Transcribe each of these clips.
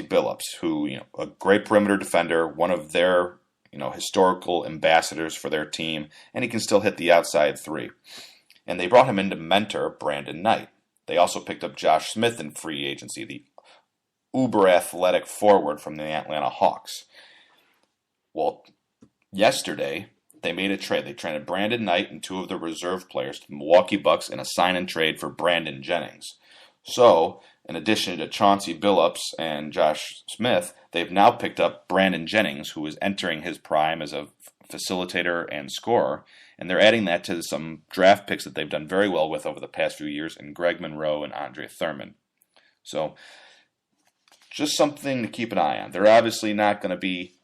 Chauncey Billups, who, a great perimeter defender, one of their, historical ambassadors for their team, and he can still hit the outside three. And they brought him in to mentor Brandon Knight. They also picked up Josh Smith in free agency, the uber athletic forward from the Atlanta Hawks. Well, yesterday, they made a trade. They traded Brandon Knight and two of the reserve players to the Milwaukee Bucks in a sign and trade for Brandon Jennings. So, in addition to Chauncey Billups and Josh Smith, they've now picked up Brandon Jennings, who is entering his prime as a facilitator and scorer, and they're adding that to some draft picks that they've done very well with over the past few years in Greg Monroe and Andre Thurman. So, just something to keep an eye on. They're obviously not going to be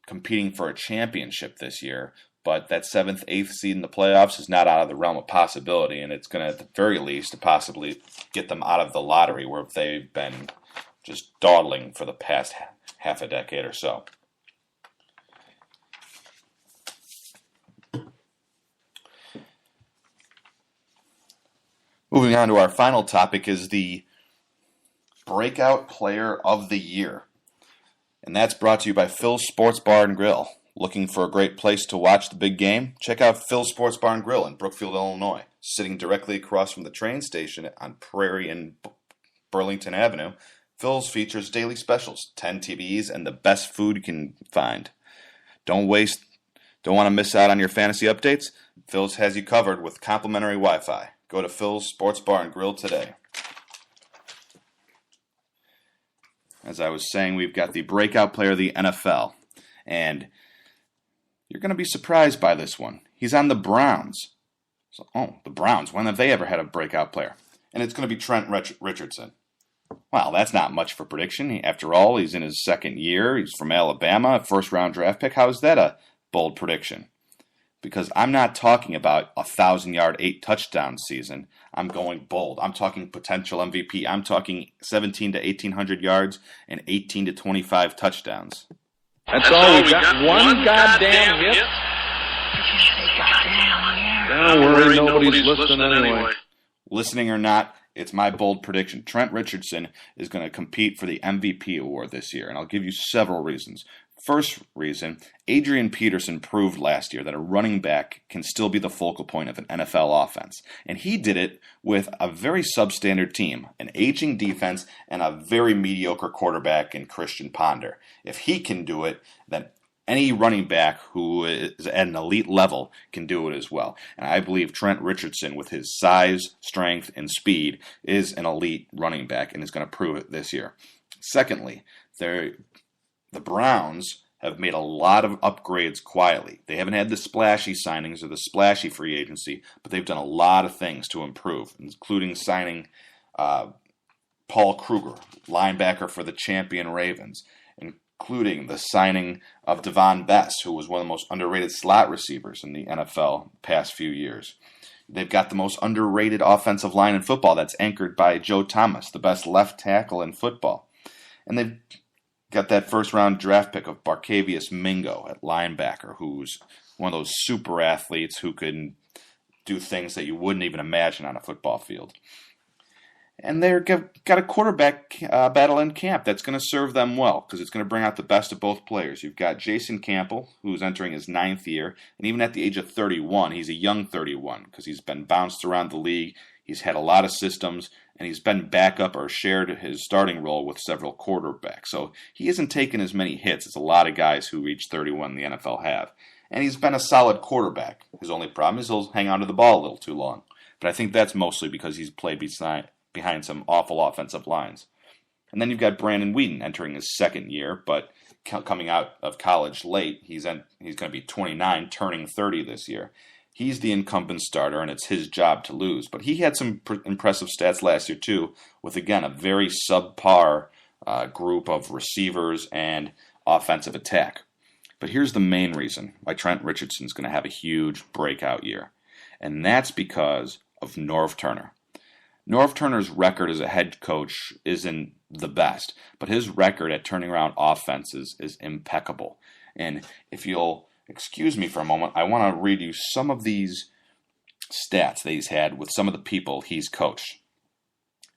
competing for a championship this year, but that 7th, 8th seed in the playoffs is not out of the realm of possibility, and it's going to, at the very least, to possibly get them out of the lottery where they've been just dawdling for the past half a decade or so. Moving on to our final topic is the Breakout Player of the Year. And that's brought to you by Phil's Sports Bar and Grill. Looking for a great place to watch the big game? Check out Phil's Sports Bar and Grill in Brookfield, Illinois. Sitting directly across from the train station on Prairie and Burlington Avenue, Phil's features daily specials, 10 TVs, and the best food you can find. Don't want to miss out on your fantasy updates? Phil's has you covered with complimentary Wi-Fi. Go to Phil's Sports Bar and Grill today. As I was saying, we've got the breakout player of the NFL, and you're going to be surprised by this one. He's on the Browns. The Browns. When have they ever had a breakout player? And it's going to be Trent Richardson. Well, that's not much for prediction. After all, he's in his second year. He's from Alabama, a first-round draft pick. How is that a bold prediction? Because I'm not talking about a 1,000-yard, 8-touchdown season. I'm going bold. I'm talking potential MVP. I'm talking 17 to 1,800 yards and 18 to 25 touchdowns. That's all. We got one goddamn hit. Don't worry, nobody's listening anyway. Listening or not, it's my bold prediction. Trent Richardson is going to compete for the MVP award this year, and I'll give you several reasons. First reason, Adrian Peterson proved last year that a running back can still be the focal point of an NFL offense. And he did it with a very substandard team, an aging defense, and a very mediocre quarterback in Christian Ponder. If he can do it, then any running back who is at an elite level can do it as well. And I believe Trent Richardson, with his size, strength, and speed, is an elite running back and is going to prove it this year. Secondly, the Browns have made a lot of upgrades quietly. They haven't had the splashy signings or the splashy free agency, but they've done a lot of things to improve, including signing Paul Kruger, linebacker for the champion Ravens, including the signing of Devon Best, who was one of the most underrated slot receivers in the NFL past few years. They've got the most underrated offensive line in football that's anchored by Joe Thomas, the best left tackle in football. And they've got that first-round draft pick of Barkevious Mingo at linebacker, who's one of those super athletes who can do things that you wouldn't even imagine on a football field. And they've got a quarterback battle in camp that's going to serve them well because it's going to bring out the best of both players. You've got Jason Campbell, who's entering his 9th year, and even at the age of 31, he's a young 31 because he's been bounced around the league. He's had a lot of systems, and he's been backup or shared his starting role with several quarterbacks. So he hasn't taken as many hits as a lot of guys who reach 31 in the NFL have. And he's been a solid quarterback. His only problem is he'll hang on to the ball a little too long. But I think that's mostly because he's played behind some awful offensive lines. And then you've got Brandon Whedon entering his 2nd year, but coming out of college late. He's going to be 29, turning 30 this year. He's the incumbent starter, and it's his job to lose. But he had some impressive stats last year, too, with, again, a very subpar group of receivers and offensive attack. But here's the main reason why Trent Richardson's going to have a huge breakout year, and that's because of Norv Turner. Norv Turner's record as a head coach isn't the best, but his record at turning around offenses is impeccable. And if you'll excuse me for a moment, I want to read you some of these stats that he's had with some of the people he's coached.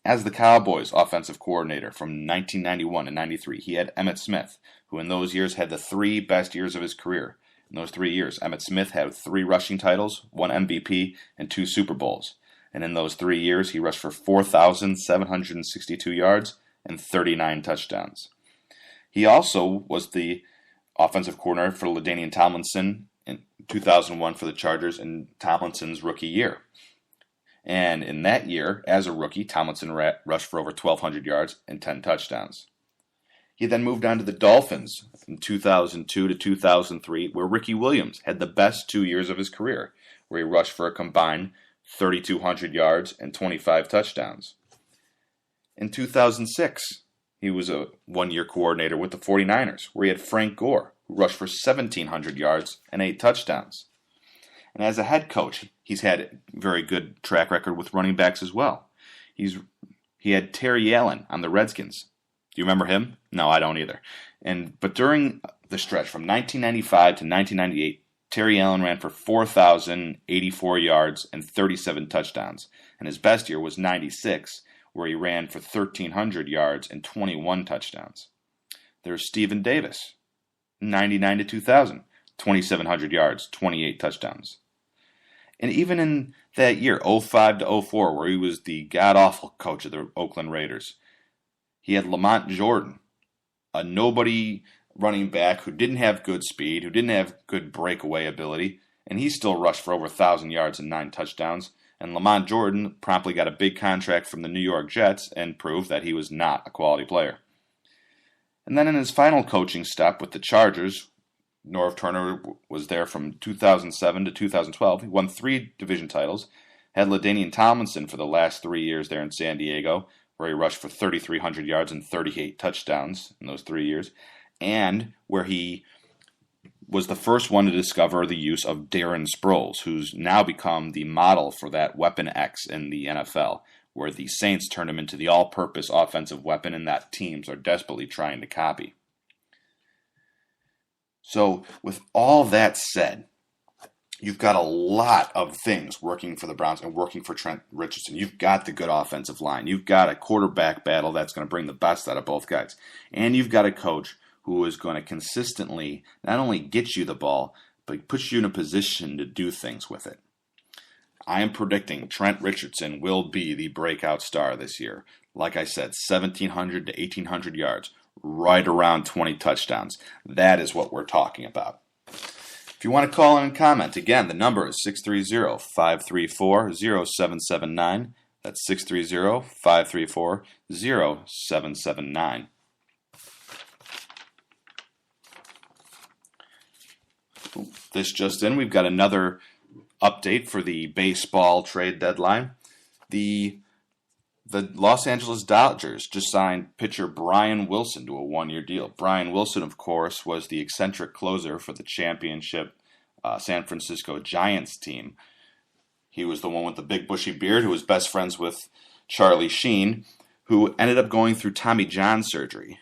As the Cowboys offensive coordinator from 1991 to 93, he had Emmitt Smith, who in those years had the 3 best years of his career. In those 3 years, Emmitt Smith had 3 rushing titles, 1 MVP, and 2 Super Bowls. And in those 3 years, he rushed for 4,762 yards and 39 touchdowns. He also was the offensive coordinator for LaDainian Tomlinson in 2001 for the Chargers in Tomlinson's rookie year. And in that year, as a rookie, Tomlinson rushed for over 1,200 yards and 10 touchdowns. He then moved on to the Dolphins from 2002 to 2003, where Ricky Williams had the best 2 years of his career, where he rushed for a combined 3,200 yards and 25 touchdowns. In 2006, he was a one-year coordinator with the 49ers, where he had Frank Gore, who rushed for 1,700 yards and 8 touchdowns. And as a head coach, he's had a very good track record with running backs as well. He had Terry Allen on the Redskins. Do you remember him? No, I don't either. But during the stretch from 1995 to 1998, Terry Allen ran for 4,084 yards and 37 touchdowns. And his best year was 96, where he ran for 1,300 yards and 21 touchdowns. There's Stephen Davis, 99 to 2000, 2,700 yards, 28 touchdowns. And even in that year, 05 to 04, where he was the god-awful coach of the Oakland Raiders, he had Lamont Jordan, a nobody running back who didn't have good speed, who didn't have good breakaway ability, and he still rushed for over 1,000 yards and 9 touchdowns. And Lamont Jordan promptly got a big contract from the New York Jets and proved that he was not a quality player. And then in his final coaching stop with the Chargers, Norv Turner was there from 2007 to 2012. He won 3 division titles, had LaDainian Tomlinson for the last 3 years there in San Diego, where he rushed for 3,300 yards and 38 touchdowns in those 3 years, and where he was the first one to discover the use of Darren Sproles, who's now become the model for that Weapon X in the NFL, where the Saints turned him into the all-purpose offensive weapon and that teams are desperately trying to copy. So, with all that said, you've got a lot of things working for the Browns and working for Trent Richardson. You've got the good offensive line. You've got a quarterback battle that's going to bring the best out of both guys. And you've got a coach who is going to consistently not only get you the ball, but put you in a position to do things with it. I am predicting Trent Richardson will be the breakout star this year. Like I said, 1,700 to 1,800 yards, right around 20 touchdowns. That is what we're talking about. If you want to call in and comment, again, the number is 630-534-0779. That's 630-534-0779. This just in, we've got another update for the baseball trade deadline. The Los Angeles Dodgers just signed pitcher Brian Wilson to a 1-year deal. Brian Wilson, of course, was the eccentric closer for the championship San Francisco Giants team. He was the one with the big bushy beard who was best friends with Charlie Sheen, who ended up going through Tommy John surgery.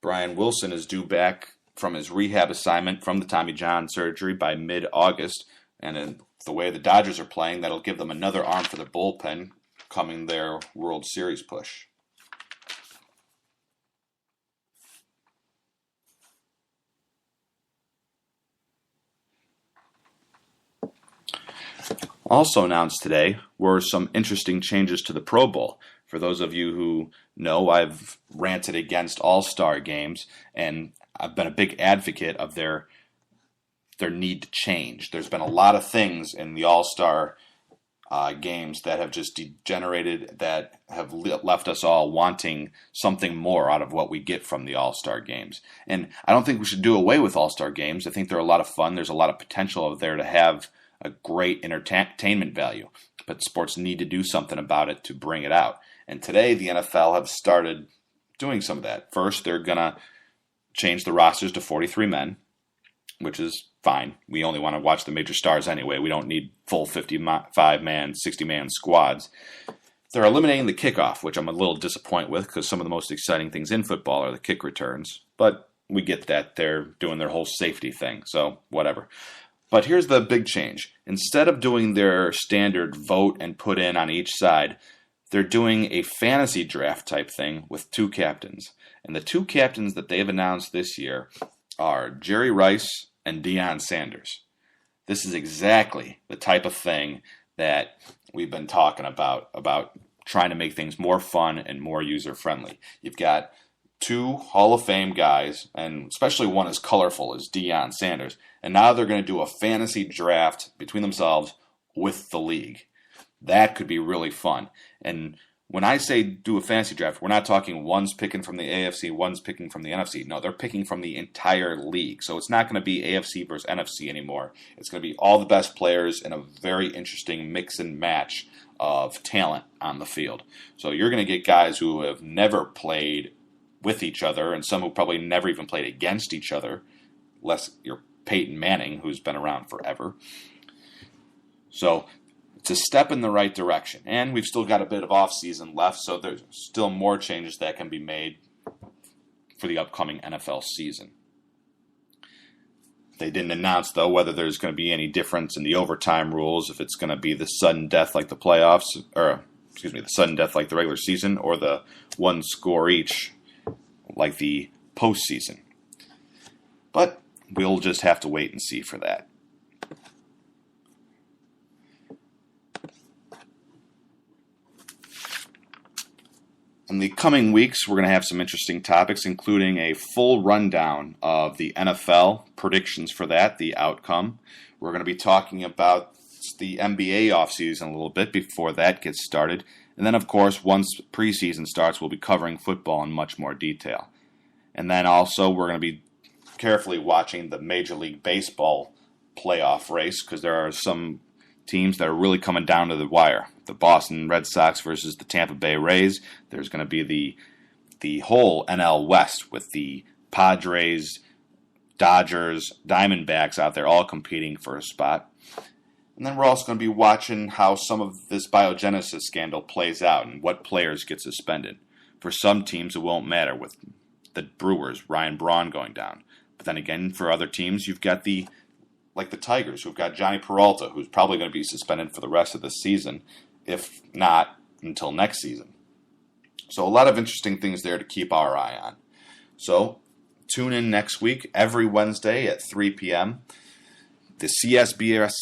Brian Wilson is due back from his rehab assignment from the Tommy John surgery by mid-August, and in the way the Dodgers are playing, that'll give them another arm for the bullpen coming their World Series push. Also announced today were some interesting changes to the Pro Bowl. For those of you who know, I've ranted against all-star games, and I've been a big advocate of their need to change. There's been a lot of things in the all-star games that have just degenerated, that have left us all wanting something more out of what we get from the all-star games. And I don't think we should do away with all-star games. I think they're a lot of fun. There's a lot of potential out there to have a great entertainment value. But sports need to do something about it to bring it out. And today, the NFL have started doing some of that. First, they're going to change the rosters to 43 men, which is fine. We only want to watch the major stars anyway. We don't need full 55-man, 60-man squads. They're eliminating the kickoff, which I'm a little disappointed with because some of the most exciting things in football are the kick returns. But we get that. They're doing their whole safety thing, so whatever. But here's the big change. Instead of doing their standard vote and put in on each side, they're doing a fantasy draft type thing with 2 captains. And the 2 captains that they've announced this year are Jerry Rice and Deion Sanders. This is exactly the type of thing that we've been talking about trying to make things more fun and more user-friendly. You've got 2 Hall of Fame guys, and especially one as colorful as Deion Sanders, and now they're going to do a fantasy draft between themselves with the league. That could be really fun. And when I say do a fantasy draft, we're not talking one's picking from the AFC, one's picking from the NFC. No, they're picking from the entire league. So it's not going to be AFC versus NFC anymore. It's going to be all the best players in a very interesting mix and match of talent on the field. So you're going to get guys who have never played with each other, and some who probably never even played against each other, unless you're Peyton Manning, who's been around forever. So it's a step in the right direction. And we've still got a bit of off-season left, so there's still more changes that can be made for the upcoming NFL season. They didn't announce, though, whether there's going to be any difference in the overtime rules, if it's going to be the sudden death like the playoffs, the sudden death like the regular season, or the 1 score each like the postseason. But we'll just have to wait and see for that. In the coming weeks, we're going to have some interesting topics, including a full rundown of the NFL, predictions for that, the outcome. We're going to be talking about the NBA offseason a little bit before that gets started. And then, of course, once preseason starts, we'll be covering football in much more detail. And then also, we're going to be carefully watching the Major League Baseball playoff race, because there are some teams that are really coming down to the wire. The Boston Red Sox versus the Tampa Bay Rays. There's going to be the whole NL West with the Padres, Dodgers, Diamondbacks out there all competing for a spot. And then we're also going to be watching how some of this biogenesis scandal plays out and what players get suspended. For some teams, it won't matter, with the Brewers, Ryan Braun going down. But then again, for other teams, you've got the Tigers, who've got Johnny Peralta, who's probably going to be suspended for the rest of the season, if not until next season. So a lot of interesting things there to keep our eye on. So tune in next week, every Wednesday at 3 p.m. The CSBS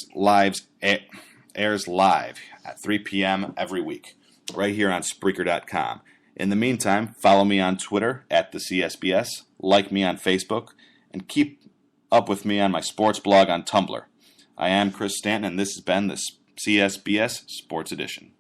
airs live at 3 p.m. every week, right here on Spreaker.com. In the meantime, follow me on Twitter at the CSBS, like me on Facebook, and keep up with me on my sports blog on Tumblr. I am Chris Stanton, and this has been the CSBS Sports Edition.